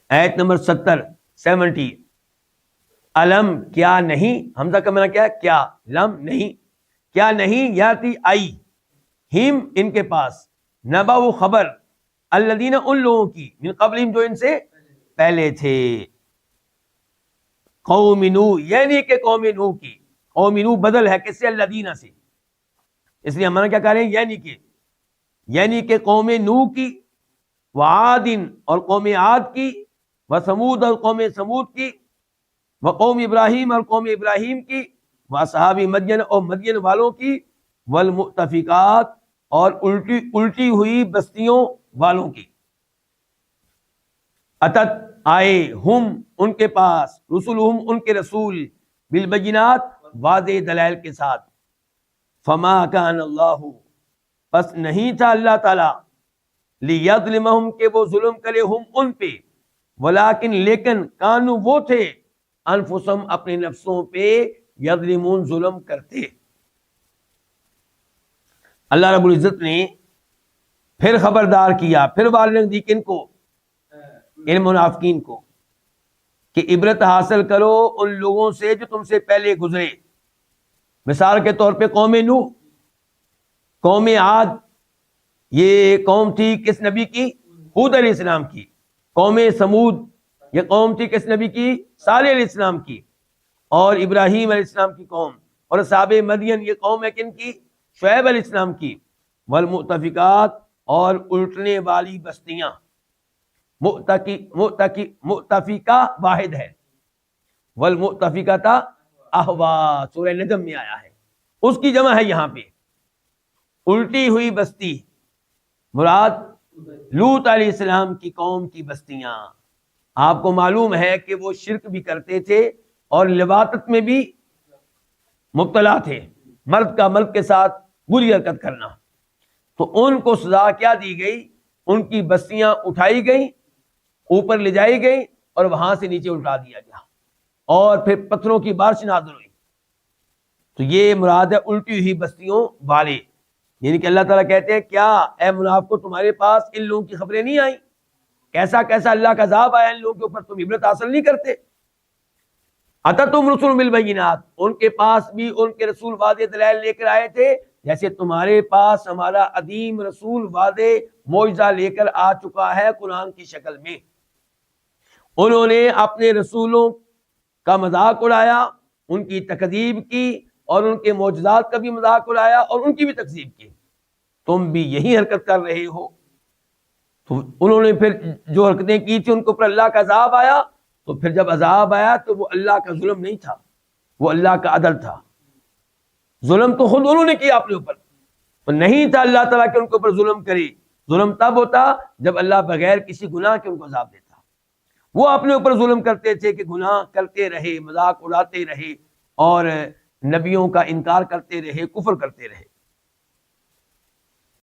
آیت نمبر 70 علم کیا نہیں، حمزہ کا معنی کیا ہے؟ کیا، لم نہیں، کیا نہیں، یاتی آئی، ہم ان کے پاس، نبا وہ خبر، الذین ان لوگوں کی، من قبلہم جو ان سے پہلے تھے، قوم نوح یعنی کہ قوم نوح کی، قوم نوح بدل ہے کس سے؟ الذین سے، اس لیے ہمارا کیا کہہ رہے ہیں یعنی کہ قوم نوح کی، وعاد اور قوم عاد کی، وثمود اور قوم ثمود کی، وقوم ابراہیم اور قوم ابراہیم کی، واصحاب مدین اور مدین والوں کی، والمؤتفقات اور الٹی ہوئی بستیوں والوں کی، اتت آئے، ہم ان کے پاس، رسولہم ان کے رسول، بالبینات واضح دلائل کے ساتھ، فما کان اللہ پس نہیں تھا اللہ تعالی، لیظلمہم کہ وہ ظلم کرے ہم ان پہ، ولیکن لیکن کانو وہ تھے، انفسہم اپنے نفسوں پہ، یظلمون ظلم کرتے۔ اللہ رب العزت نے پھر خبردار کیا، پھر وارننگ دی کن کو؟ ان منافقین کو، کہ عبرت حاصل کرو ان لوگوں سے جو تم سے پہلے گزرے۔ مثال کے طور پہ قوم نوح، قوم عاد، یہ قوم تھی کس نبی کی؟ ہود علیہ السلام کی۔ قوم سمود، یہ قوم تھی کس نبی کی؟ صالح علیہ السلام کی۔ اور ابراہیم علیہ السلام کی قوم، اور اصحاب مدین یہ قوم ہے کن کی؟ شعیب علیہ السلام کی۔ والمؤتفقات اور الٹنے والی بستیاں، مؤتفقہ واحد ہے، والمؤتفقۃ اہوا سورہ نجم میں آیا ہے، اس کی جمع ہے یہاں پہ۔ الٹی ہوئی بستی مراد لوط علیہ السلام کی قوم کی بستیاں۔ آپ کو معلوم ہے کہ وہ شرک بھی کرتے تھے اور لواطت میں بھی مبتلا تھے، مرد کا مرد کے ساتھ بری حرکت کرنا، تو ان کو سزا کیا دی گئی؟ ان کی بستیاں اٹھائی گئیں، اوپر لے جائی گئیں اور وہاں سے نیچے اٹھا دیا گیا، اور پھر پتھروں کی بارش نازل ہوئی۔ تو یہ مراد ہے الٹی ہوئی بستیوں والے، یعنی کہ اللہ تعالیٰ کہتے ہیں کیا اے منافقو تمہارے پاس ان لوگوں کی خبریں نہیں آئیں؟ کیسا کیسا اللہ کا عذاب آیا ان لوگوں کے اوپر، تم عبرت حاصل نہیں کرتے؟ اتتہم رسل بالبینات، ان کے پاس بھی ان کے رسول واضح دلائل لے کر آئے تھے، جیسے تمہارے پاس ہمارا عظیم رسول واضح معجزہ لے کر آ چکا ہے قرآن کی شکل میں۔ انہوں نے اپنے رسولوں کا مذاق اڑایا، ان کی تکذیب کی، اور ان کے معجزات کا بھی مذاق اڑایا اور ان کی بھی تکذیب کی۔ تم بھی یہی حرکت کر رہے ہو۔ تو انہوں نے پھر جو حرکتیں کی تھی ان کے اوپر اللہ کا عذاب آیا، تو پھر جب عذاب آیا تو وہ اللہ کا ظلم نہیں تھا، وہ اللہ کا عدل تھا۔ ظلم تو خود انہوں نے کیا اپنے اوپر، اور نہیں تھا اللہ تعالیٰ کہ ان کے اوپر ظلم کرے۔ ظلم تب ہوتا جب اللہ بغیر کسی گناہ کے ان کو عذاب دیتا۔ وہ اپنے اوپر ظلم کرتے تھے کہ گناہ کرتے رہے، مذاق اڑاتے رہے، اور نبیوں کا انکار کرتے رہے، کفر کرتے رہے۔